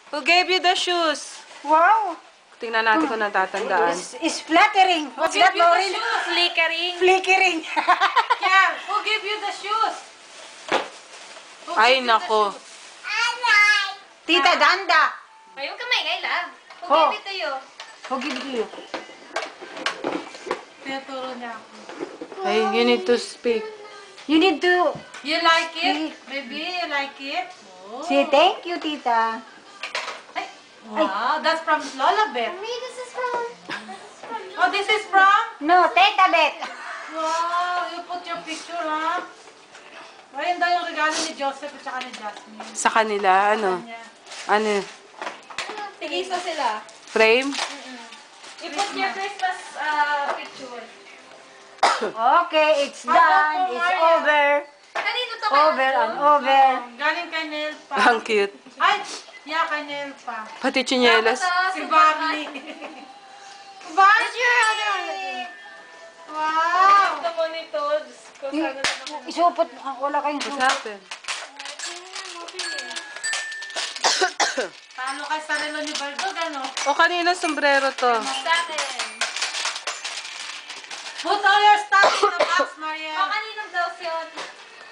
Who gave you the shoes? Wow. Tingnan natin kung natatandaan. It's flattering. What's that, Maureen? Flickering. Flickering. Yeah, who gave you the shoes? Ay, nako. Tita Danda. Ayun ka maingay lang. Who Oh. gave it to you? Who give it to you? Tinuturo niya ako. Ay, you need to speak. You need to You like it? Baby, you like it? Oh. say thank you, Tita. Ay, wow, that's from Lola Beth. This is from. Oh, this is from? No, Tita Bet. Wow, you put your picture, ha? Ayun daw yung regalo ni Joseph at saka ni Jasmine. Sa kanila, ano? Kanya. Ano? Tigisa sila. Frame? You put your Christmas picture. Okay, it's done. It's over. Kanino to? Over and over. Galing kay Nel pa. Ang cute. Ay, yeah, kay Nel pa. Pati chinelas. Si Barney. Barney! Wow! Ito mo nito. Kung saan na naman. Isupot. Wala kayong What's supot. happened? Paano kay Sarelo ni Baldog, ano? O, kanino sombrero to? Sa akin. Put all your stuff in the box, Mariel. Kanino daw yun?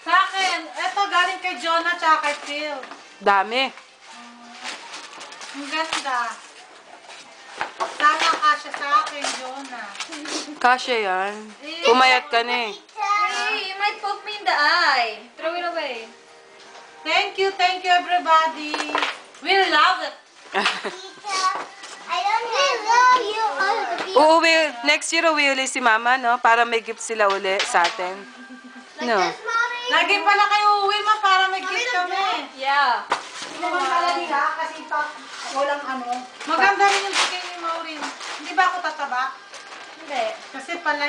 Sa akin. Ito, galing kay Jonah tsaka kay Phil. Dami. Ang ganda. Sana kasya sa akin, Jonah. Kasya yan. Pumayat ka na eh. Hey, you might poke me in the eye. Throw it away. Thank you, everybody. We love it. I don't love you all the people. Uuwi, next year uuwi si Mama, no? Para may gift sila uli sa atin. No. Lagi pala kayo uwi mo para may gift kami. Yeah. Naman pala nila kasi walang ano. Maganda rin yung bigay ni Maureen. Hindi ba ako tataba? Hindi. Kasi pala